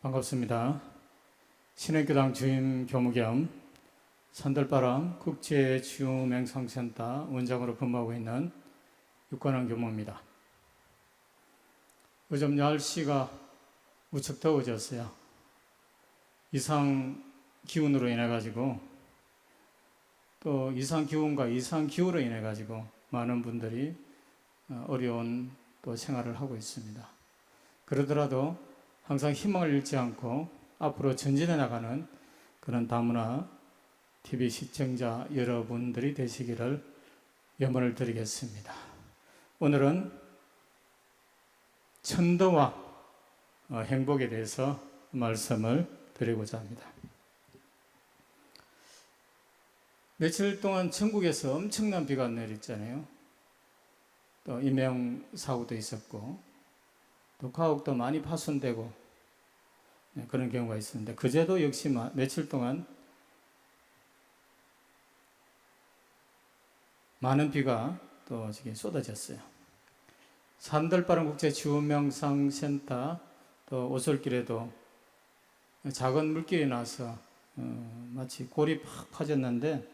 반갑습니다. 신흥교당 주임 교무 겸 산들바람 국제치유맹상센터 원장으로 근무하고 있는 육관원 교무입니다. 요즘 날씨가 무척 더워졌어요. 이상 기온으로 인해 가지고 또 이상 기온과 이상 기후로 인해 가지고 많은 분들이 어려운 또 생활을 하고 있습니다. 그러더라도 항상 희망을 잃지 않고 앞으로 전진해 나가는 그런 다문화 TV 시청자 여러분들이 되시기를 염원을 드리겠습니다. 오늘은 천도와 행복에 대해서 말씀을 드리고자 합니다. 며칠 동안 전국에서 엄청난 비가 내렸잖아요. 또 인명사고도 있었고 또 가옥도 많이 파손되고 그런 경우가 있었는데 그제도 역시 며칠 동안 많은 비가 또 쏟아졌어요. 산들바람 국제치유명상센터 또 오솔길에도 작은 물길이 나서 마치 골이 팍 파졌는데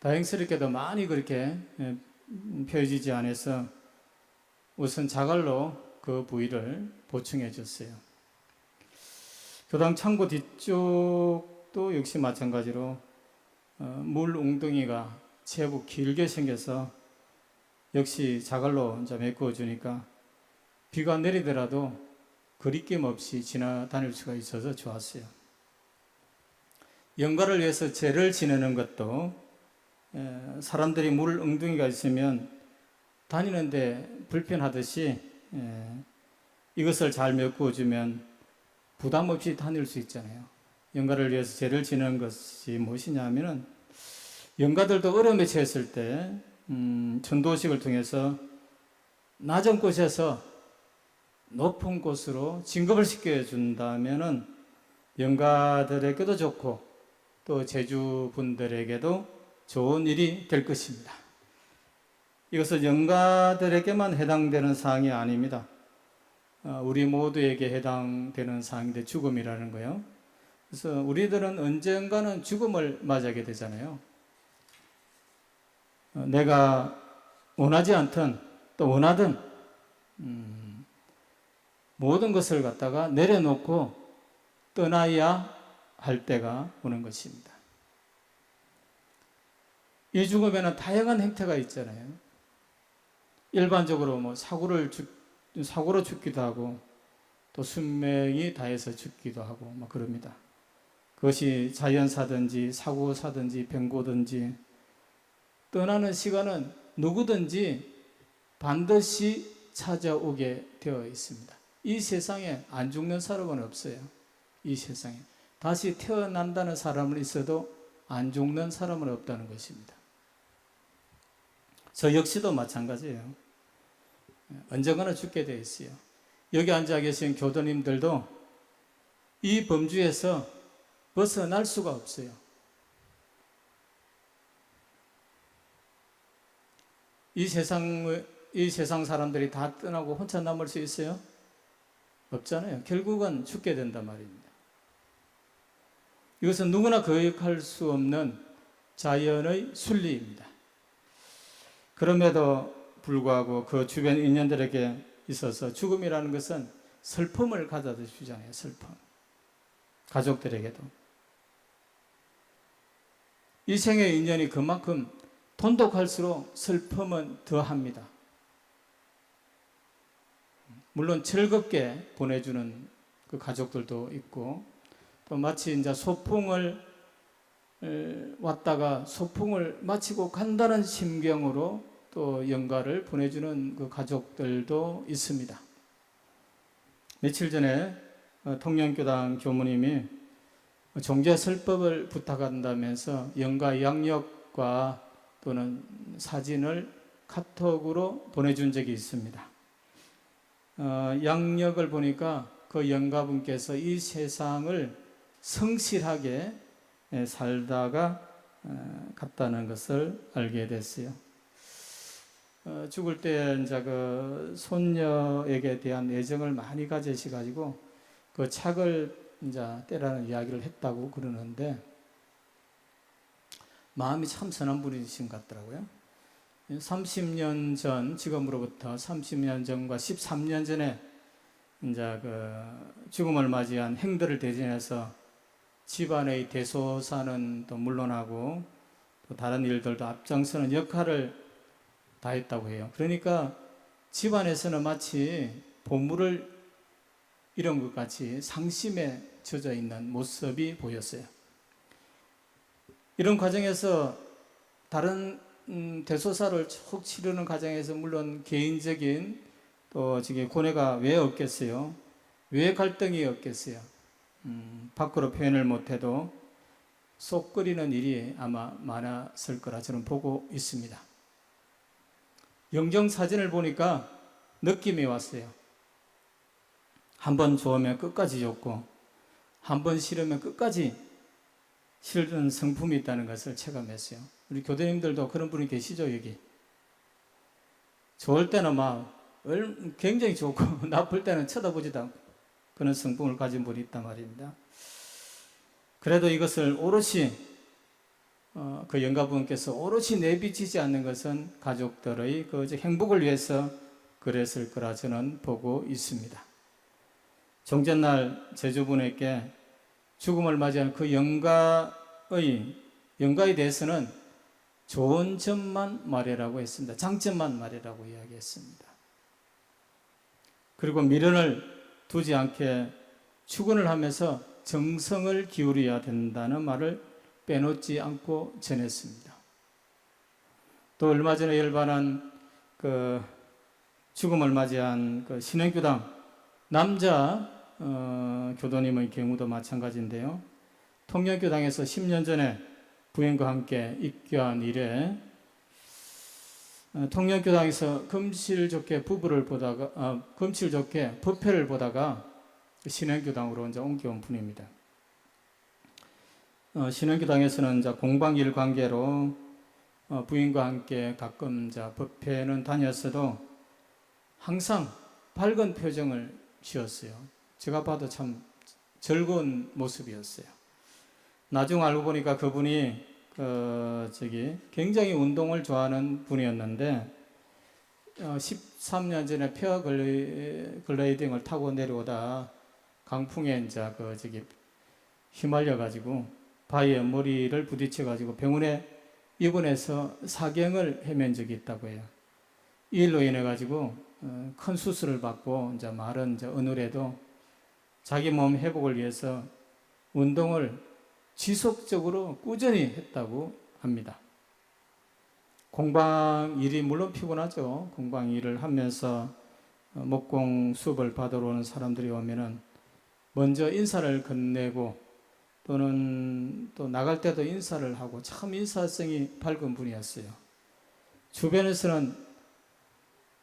다행스럽게도 많이 그렇게 펴지지 않아서 우선 자갈로 그 부위를 보충해 줬어요. 교당 창고 뒤쪽도 역시 마찬가지로 물 웅덩이가 제법 길게 생겨서 역시 자갈로 이제 메꾸어 주니까 비가 내리더라도 거리낌 없이 지나다닐 수가 있어서 좋았어요. 영가를 위해서 제를 지내는 것도 사람들이 물 웅덩이가 있으면 다니는데 불편하듯이 이것을 잘 메꾸어 주면 부담 없이 다닐 수 있잖아요. 영가를 위해서 제를 지내는 것이 무엇이냐 하면은 영가들도 어려움에 처했을 때 전도식을 통해서 낮은 곳에서 높은 곳으로 진급을 시켜준다면은 영가들에게도 좋고 또 제주분들에게도 좋은 일이 될 것입니다. 이것은 영가들에게만 해당되는 사항이 아닙니다. 우리 모두에게 해당되는 사항인데 죽음이라는 거예요. 그래서 우리들은 언젠가는 죽음을 맞이하게 되잖아요. 내가 원하지 않든 또 원하든 모든 것을 갖다가 내려놓고 떠나야 할 때가 오는 것입니다. 이 죽음에는 다양한 형태가 있잖아요. 일반적으로 사고로 죽기도 하고 또 수명이 다해서 죽기도 하고 그럽니다. 그것이 자연사든지 사고사든지 병고든지 떠나는 시간은 누구든지 반드시 찾아오게 되어 있습니다. 이 세상에 안 죽는 사람은 없어요. 이 세상에 다시 태어난다는 사람은 있어도 안 죽는 사람은 없다는 것입니다. 저 역시도 마찬가지예요. 언젠가는 죽게 되어 있어요. 여기 앉아 계신 교도님들도 이 범주에서 벗어날 수가 없어요. 이 세상 사람들이 다 떠나고 혼자 남을 수 있어요? 없잖아요. 결국은 죽게 된단 말입니다. 이것은 누구나 거역할 수 없는 자연의 순리입니다. 그럼에도 불구하고 그 주변 인연들에게 있어서 죽음이라는 것은 슬픔을 가져다 주잖아요. 슬픔. 가족들에게도. 이 생의 인연이 그만큼 돈독할수록 슬픔은 더합니다. 물론 즐겁게 보내주는 그 가족들도 있고 또 마치 이제 소풍을 왔다가 소풍을 마치고 간다는 심경으로 또 영가를 보내주는 그 가족들도 있습니다. 며칠 전에 통영교당 교무님이 종제설법을 부탁한다면서 영가 양력과 또는 사진을 카톡으로 보내준 적이 있습니다. 양력을 보니까 그 영가분께서 이 세상을 성실하게 살다가 갔다는 것을 알게 됐어요. 죽을 때 이제 그 손녀에게 대한 애정을 많이 가지셔가지고 그 책을 이제 떼라는 이야기를 했다고 그러는데 마음이 참 선한 분이신 것 같더라고요. 30년 전, 지금으로부터 30년 전과 13년 전에 이제 그 죽음을 맞이한 행들을 대신해서 집안의 대소사는 또 물론하고 또 다른 일들도 앞장서는 역할을 다했다고 해요. 그러니까 집안에서는 마치 보물을 잃은 것 같이 상심에 젖어 있는 모습이 보였어요. 이런 과정에서 다른 대소사를 쭉 치르는 과정에서 물론 개인적인 또 지금 고뇌가 왜 없겠어요? 왜 갈등이 없겠어요? 밖으로 표현을 못해도 속 끓이는 일이 아마 많았을 거라 저는 보고 있습니다. 영정 사진을 보니까 느낌이 왔어요. 한 번 좋으면 끝까지 좋고 한 번 싫으면 끝까지 싫은 성품이 있다는 것을 체감했어요. 우리 교도님들도 그런 분이 계시죠, 여기? 좋을 때는 막 굉장히 좋고 나쁠 때는 쳐다보지도 않고 그런 성품을 가진 분이 있단 말입니다. 그래도 이것을 오롯이 그 영가부님께서 오롯이 내비치지 않는 것은 가족들의 그 행복을 위해서 그랬을 거라 저는 보고 있습니다. 종전날 제주분에게 죽음을 맞이한 그 영가에 대해서는 좋은 점만 말해라고 했습니다. 장점만 말해라고 이야기했습니다. 그리고 미련을 두지 않게 추근을 하면서 정성을 기울여야 된다는 말을 빼놓지 않고 전했습니다. 또 얼마 전에 열반한 그 죽음을 맞이한 그 신행교당 남자 교도님의 경우도 마찬가지인데요. 통영교당에서 10년 전에 부인과 함께 입교한 이래 통영교당에서 금실 좋게 부부를 보다가 금실 좋게 법회를 보다가 신행교당으로 이제 옮겨온 분입니다. 신행교당에서는 이제 공방일 관계로 부인과 함께 가끔 이제 법회는 다녔어도 항상 밝은 표정을 지었어요. 제가 봐도 참 즐거운 모습이었어요. 나중 알고 보니까 그분이 굉장히 운동을 좋아하는 분이었는데 13년 전에 패러글라이딩을 타고 내려오다 강풍에 이제 휘말려 가지고 바위에 머리를 부딪혀 가지고 병원에 입원해서 사경을 헤맨 적이 있다고 해요. 이 일로 인해 가지고 큰 수술을 받고 이제 말은 이제 어느래도 자기 몸 회복을 위해서 운동을 지속적으로 꾸준히 했다고 합니다. 공방 일이 물론 피곤하죠. 공방 일을 하면서 목공 수업을 받으러 오는 사람들이 오면은 먼저 인사를 건네고 또는 또 나갈 때도 인사를 하고 참 인사성이 밝은 분이었어요. 주변에서는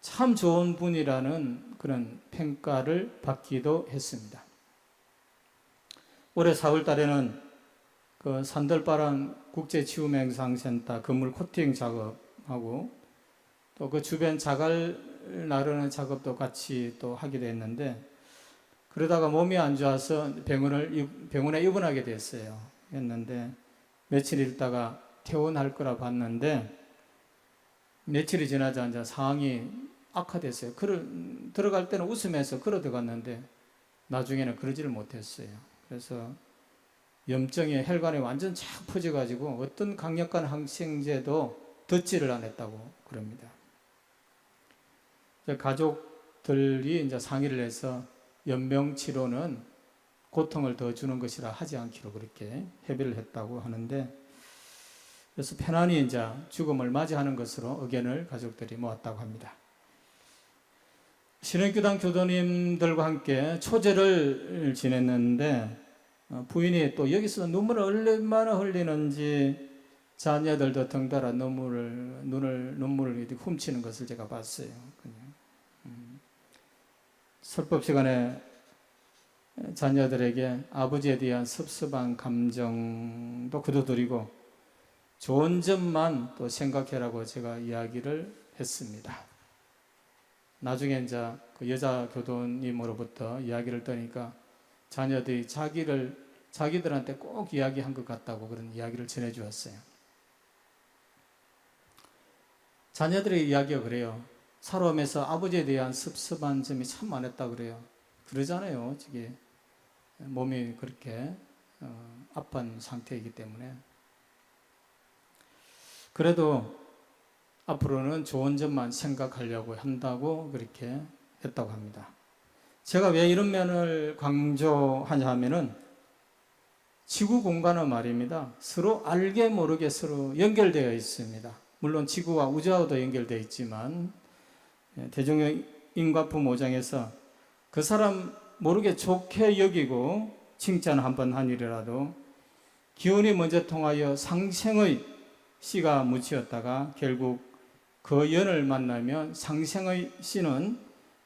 참 좋은 분이라는 그런 평가를 받기도 했습니다. 올해 4월 달에는 그 산들바람 국제치유명상센터 건물 코팅 작업하고 또 그 주변 자갈 나르는 작업도 같이 또 하게 됐는데 그러다가 몸이 안 좋아서 병원에 입원하게 됐어요. 했는데 며칠 있다가 퇴원할 거라 봤는데 며칠이 지나자 이제 상황이 악화됐어요. 들어갈 때는 웃으면서 걸어 들어갔는데 나중에는 그러지를 못했어요. 그래서 염증이 혈관에 완전 착 퍼져가지고 어떤 강력한 항생제도 듣지를 않았다고 그럽니다. 가족들이 이제 상의를 해서 연명 치료는 고통을 더 주는 것이라 하지 않기로 그렇게 협의를 했다고 하는데 그래서 편안히 이제 죽음을 맞이하는 것으로 의견을 가족들이 모았다고 합니다. 신행교당 교도님들과 함께 초제를 지냈는데 부인이 또 여기서 눈물을 얼마나 흘리는지 자녀들도 덩달아 눈물을 훔치는 것을 제가 봤어요. 설법 시간에 자녀들에게 아버지에 대한 섭섭한 감정도 거둬들이고 좋은 점만 또 생각해라고 제가 이야기를 했습니다. 나중에 이제 그 여자 교도님으로부터 이야기를 떠니까 자녀들이 자기들한테 꼭 이야기한 것 같다고 그런 이야기를 전해주었어요. 자녀들의 이야기가 그래요. 살아오면서 아버지에 대한 섭섭한 점이 참 많았다 그래요. 그러잖아요. 저게 몸이 그렇게 아픈 상태이기 때문에. 그래도 앞으로는 좋은 점만 생각하려고 한다고 그렇게 했다고 합니다. 제가 왜 이런 면을 강조하냐 하면은 지구 공간은 말입니다. 서로 알게 모르게 서로 연결되어 있습니다. 물론 지구와 우주하고도 연결되어 있지만 대종령 인과품 5장에서 그 사람 모르게 좋게 여기고 칭찬 한번 하니라도 기운이 먼저 통하여 상생의 씨가 묻히었다가 결국 그 연을 만나면 상생의 씨는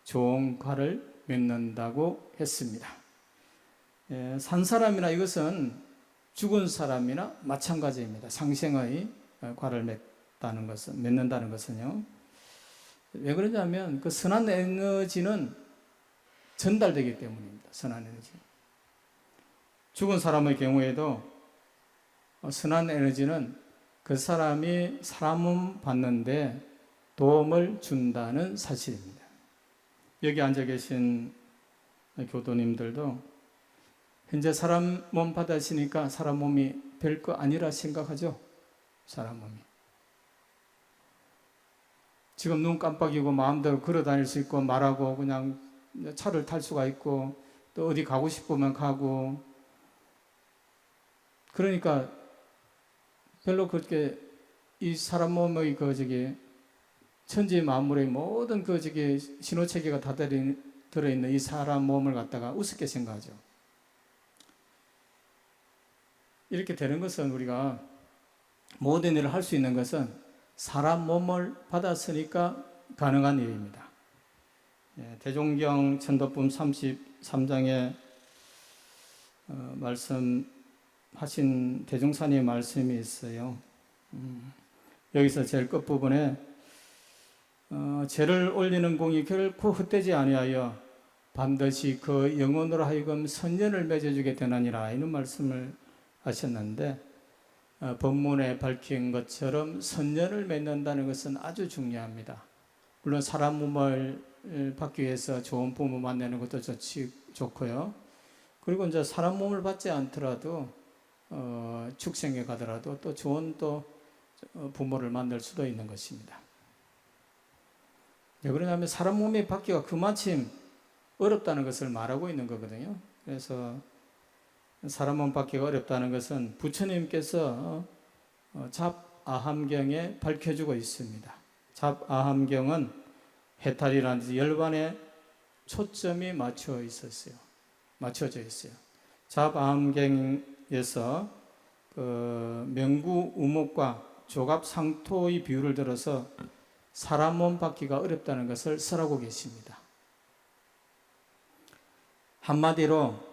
좋은 과를 맺는다고 했습니다. 산 사람이나 이것은 죽은 사람이나 마찬가지입니다. 상생의 과를 맺는다는 것은요. 왜 그러냐면 그 선한 에너지는 전달되기 때문입니다. 선한 에너지. 죽은 사람의 경우에도 선한 에너지는 그 사람이 사람 받는데 도움을 준다는 사실입니다. 여기 앉아 계신 교도님들도 현재 사람 몸 받으시니까 사람 몸이 별거 아니라 생각하죠? 사람 몸이. 지금 눈 깜빡이고 마음대로 걸어 다닐 수 있고 말하고 그냥 차를 탈 수가 있고 또 어디 가고 싶으면 가고 그러니까 별로 그렇게 이 사람 몸의 천지 만물의 모든 신호체계가 다 들어있는 이 사람 몸을 갖다가 우습게 생각하죠. 이렇게 되는 것은 우리가 모든 일을 할 수 있는 것은 사람 몸을 받았으니까 가능한 일입니다. 대종경 천도품 33장에 말씀하신 대종사님의 말씀이 있어요. 여기서 제일 끝부분에 죄를 올리는 공이 결코 헛되지 아니하여 반드시 그 영혼으로 하여금 선연을 맺어주게 되느니라 이런 말씀을 하셨는데 본문에 밝힌 것처럼 선연을 맺는다는 것은 아주 중요합니다. 물론 사람 몸을 받기 위해서 좋은 부모 만나는 것도 좋고요. 그리고 이제 사람 몸을 받지 않더라도 축생에 가더라도 또 좋은 부모를 만날 수도 있는 것입니다. 왜 그러냐면 사람 몸이 받기가 그마침 어렵다는 것을 말하고 있는 거거든요. 그래서 사람 몸 받기가 어렵다는 것은 부처님께서 잡아함경에 밝혀주고 있습니다. 잡아함경은 해탈이라는 열반에 초점이 맞춰져 있어요. 잡아함경에서 명구 우목과 조갑상토의 비유를 들어서 사람 몸 받기가 어렵다는 것을 설하고 계십니다. 한마디로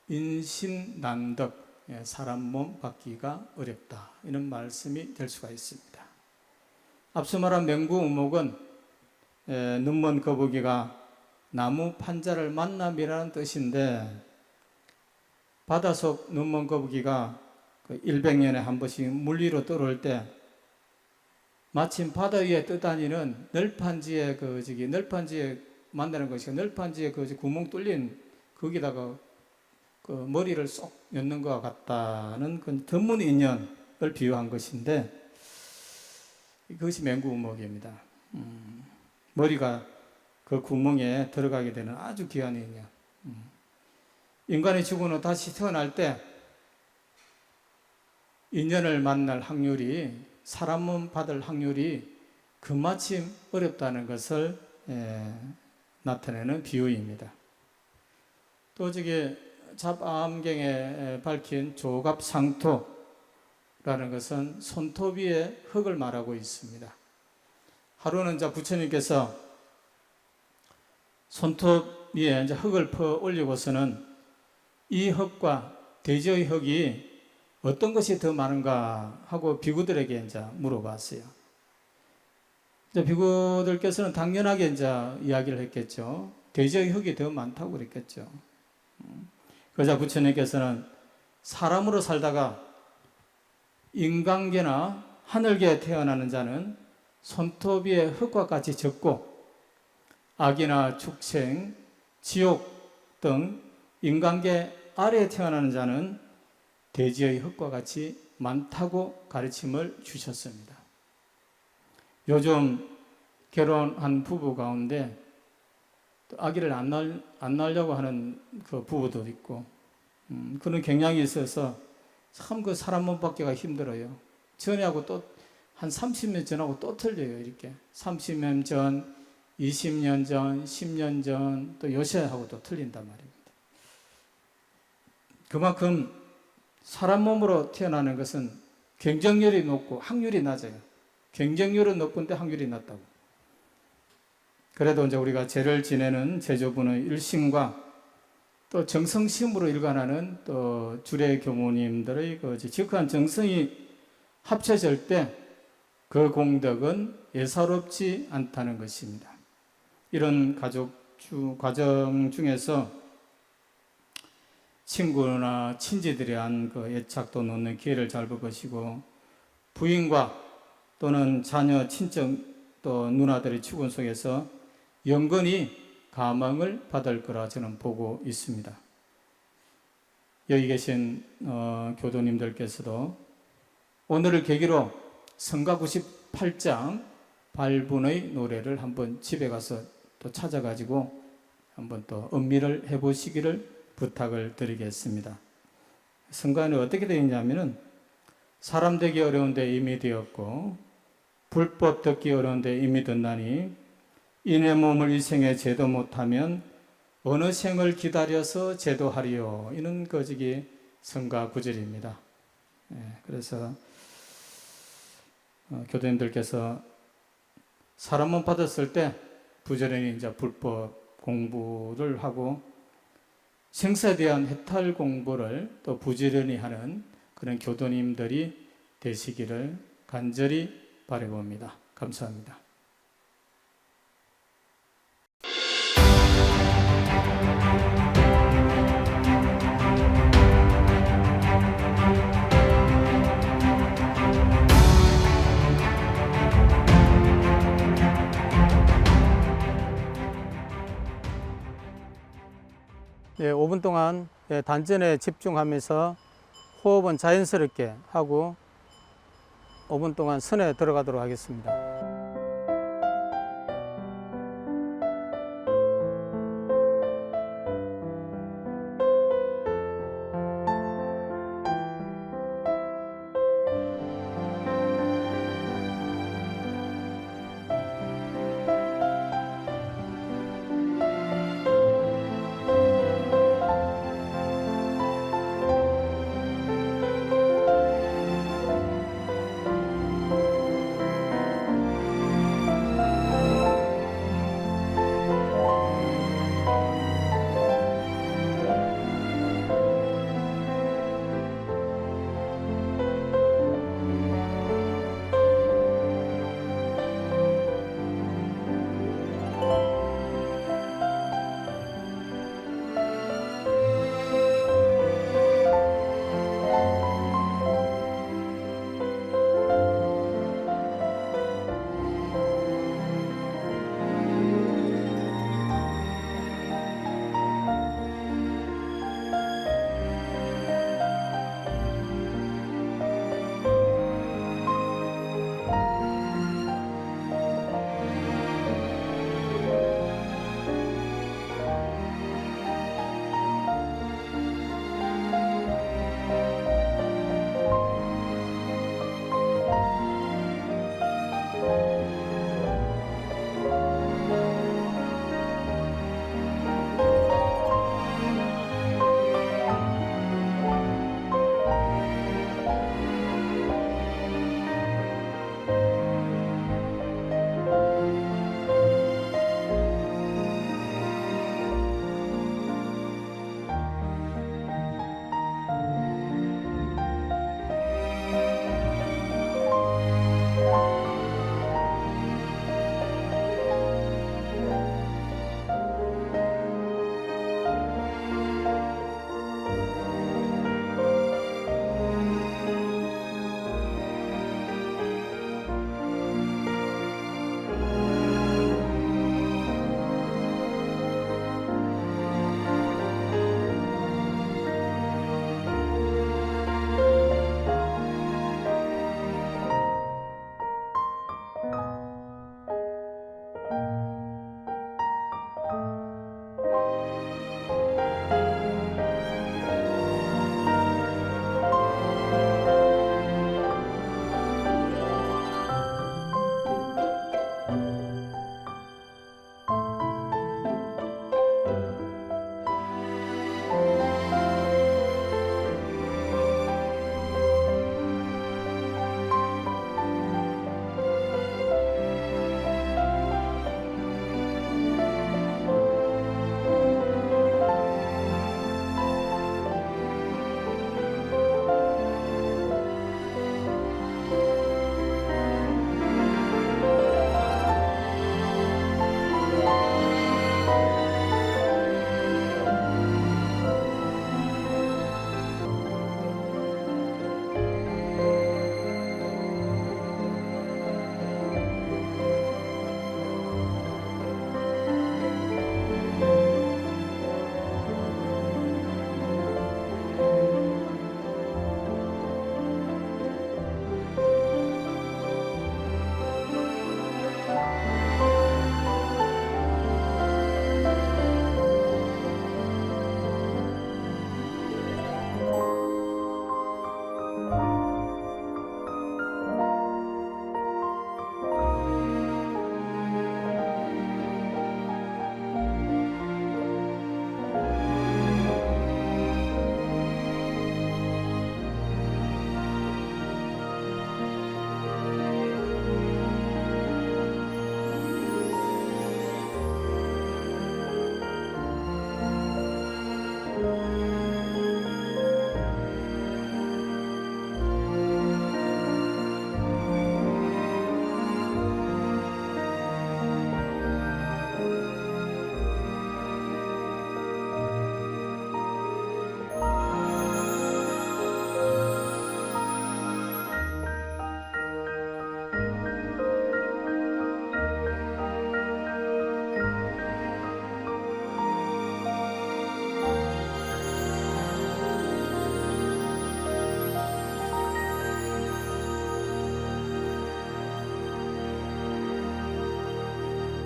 인신난덕, 사람 몸 받기가 어렵다 이런 말씀이 될 수가 있습니다. 앞서 말한 명구우목은 눈먼 거북이가 나무 판자를 만남이라는 뜻인데 바닷속 눈먼 거북이가 100년에 한 번씩 물 위로 떠오를 때 마침 바다 위에 떠다니는 널판지에 널판지에 만나는 것이 널판지에 구멍 뚫린 거기다가 머리를 쏙 넣는 것 같다는 그 드문 인연을 비유한 것인데 그것이 맹구우목입니다. 머리가 그 구멍에 들어가게 되는 아주 귀한 인연. 인간이 죽은 후 다시 태어날 때 인연을 만날 확률이 사람 몸 받을 확률이 그마침 어렵다는 것을 나타내는 비유입니다. 또 잡아함경에 밝힌 조갑상토라는 것은 손톱 위에 흙을 말하고 있습니다. 하루는 부처님께서 손톱 위에 흙을 퍼 올리고서는 이 흙과 대지의 흙이 어떤 것이 더 많은가 하고 비구들에게 물어봤어요. 비구들께서는 당연하게 이야기를 했겠죠. 대지의 흙이 더 많다고 그랬겠죠. 그러자 부처님께서는 사람으로 살다가 인간계나 하늘계에 태어나는 자는 손톱 위에 흙과 같이 적고 악이나 축생, 지옥 등 인간계 아래에 태어나는 자는 대지의 흙과 같이 많다고 가르침을 주셨습니다. 요즘 결혼한 부부 가운데 아기를 안 낳으려고 하는 그 부부도 있고 그런 경향이 있어서 참 그 사람 몸 받기가 힘들어요. 전에하고 또 한 30년 전하고 또 틀려요. 이렇게 30년 전, 20년 전, 10년 전, 또 요새하고 또 틀린단 말입니다. 그만큼 사람 몸으로 태어나는 것은 경쟁률이 높고 확률이 낮아요. 경쟁률은 높은데 확률이 낮다고. 그래도 이제 우리가 죄를 지내는 제조분의 일심과 또 정성심으로 일관하는 또 주례 교모님들의 그 지극한 정성이 합쳐질 때 그 공덕은 예사롭지 않다는 것입니다. 이런 과정 중에서 친구나 친지들에 대한 그 애착도 놓는 기회를 잘 볼 것이고 부인과 또는 자녀, 친척 또 누나들의 축원 속에서 영건히 감흥을 받을 거라 저는 보고 있습니다. 여기 계신 교도님들께서도 오늘을 계기로 성가 98장 발분의 노래를 한번 집에 가서 또 찾아가지고 한번 또 음미를 해보시기를 부탁을 드리겠습니다. 성가는 어떻게 되어 있냐면은 사람 되기 어려운데 이미 되었고 불법 듣기 어려운데 이미 듣나니 이내 몸을 이 생에 제도 못하면 어느 생을 기다려서 제도하리요. 이는 거지기 성가 구절입니다. 그래서 교도님들께서 사람 몸 받았을 때 부지런히 이제 불법 공부를 하고 생사에 대한 해탈 공부를 또 부지런히 하는 그런 교도님들이 되시기를 간절히 바라봅니다. 감사합니다. 예, 5분 동안 단전에 집중하면서 호흡은 자연스럽게 하고 5분 동안 선에 들어가도록 하겠습니다.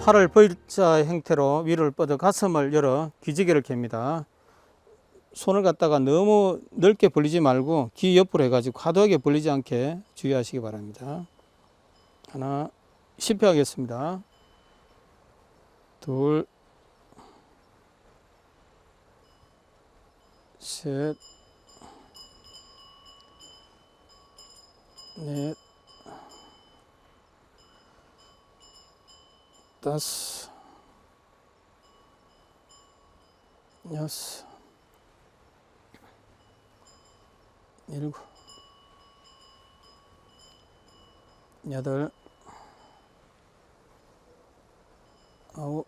팔을 V자 형태로 위를 뻗어 가슴을 열어 기지개를 캡니다. 손을 갖다가 너무 넓게 벌리지 말고 귀 옆으로 해가지고 과도하게 벌리지 않게 주의하시기 바랍니다. 하나, 10회 하겠습니다. 둘, 셋, 넷, 다섯, 여섯, 일곱, 여덟, 아홉,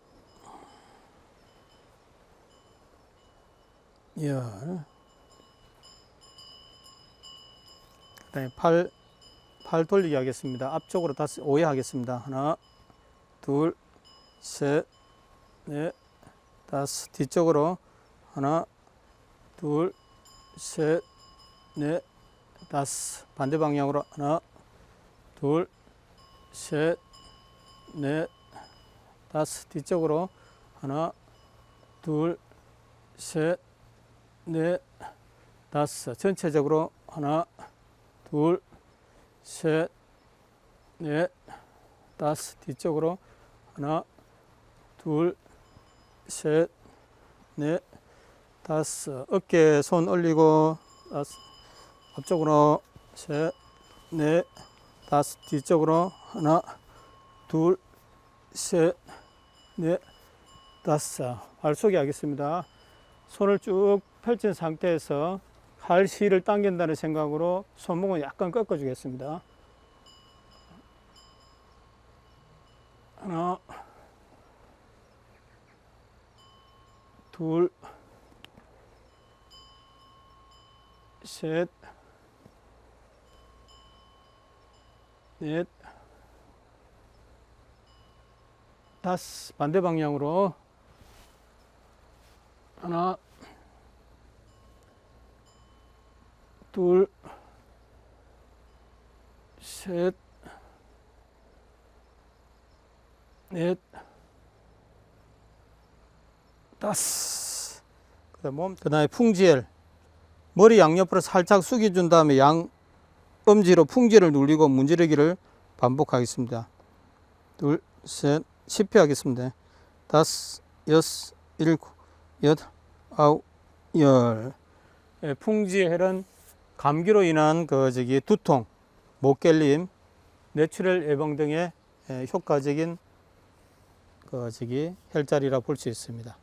열. 그다음에 팔 돌리기 하겠습니다. 앞쪽으로 다시 5회 하겠습니다. 하나, 둘, 셋, 넷, 다섯. 뒤쪽으로 하나, 둘, 셋, 넷, 다섯. 반대 방향으로 하나, 둘, 셋, 넷, 다섯. 뒤쪽으로 하나, 둘, 셋, 넷, 다섯. 전체적으로 하나, 둘, 셋, 넷, 다섯. 뒤쪽으로 하나, 둘, 셋, 넷, 다섯. 어깨 손 올리고 다섯. 앞쪽으로 셋, 넷, 다섯. 뒤쪽으로 하나, 둘, 셋, 넷, 다섯. 발 쏘기 하겠습니다. 손을 쭉 펼친 상태에서 팔씨를 당긴다는 생각으로 손목은 약간 꺾어 주겠습니다. 하나, 둘, 셋, 넷, 다섯. 반대 방향으로 하나, 둘, 셋, 넷, 다섯. 그다음에 풍지엘. 머리 양옆으로 살짝 숙여준 다음에 양 엄지로 풍지를 눌리고 문지르기를 반복하겠습니다. 둘, 셋, 10회 하겠습니다. 다섯, 여섯, 일곱, 여덟, 아홉, 열. 풍지헬은 감기로 인한 두통, 목결림, 뇌출혈 예방 등의 효과적인 혈자리라 볼 수 있습니다.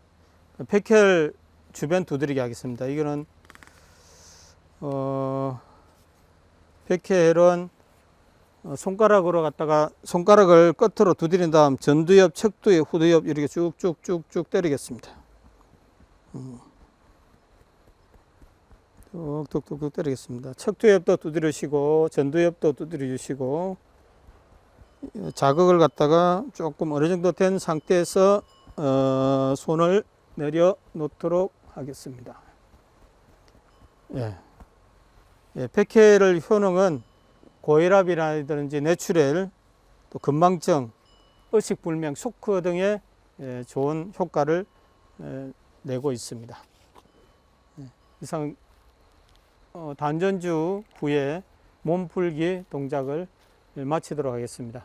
백혈 주변 두드리기 하겠습니다. 이거는 백혈은 손가락으로 갖다가 손가락을 끝으로 두드린 다음 전두엽, 척두엽, 후두엽 이렇게 쭉쭉쭉쭉 때리겠습니다. 뚝뚝뚝 때리겠습니다. 척두엽도 두드리시고 전두엽도 두드려 주시고 자극을 갖다가 조금 어느 정도 된 상태에서 손을 내려 놓도록 하겠습니다. 백혈의 효능은 고혈압이라든지 뇌출혈, 또 건망증, 의식불명, 쇼크 등의 좋은 효과를 내고 있습니다. 이상 단전주 후에 몸풀기 동작을 마치도록 하겠습니다.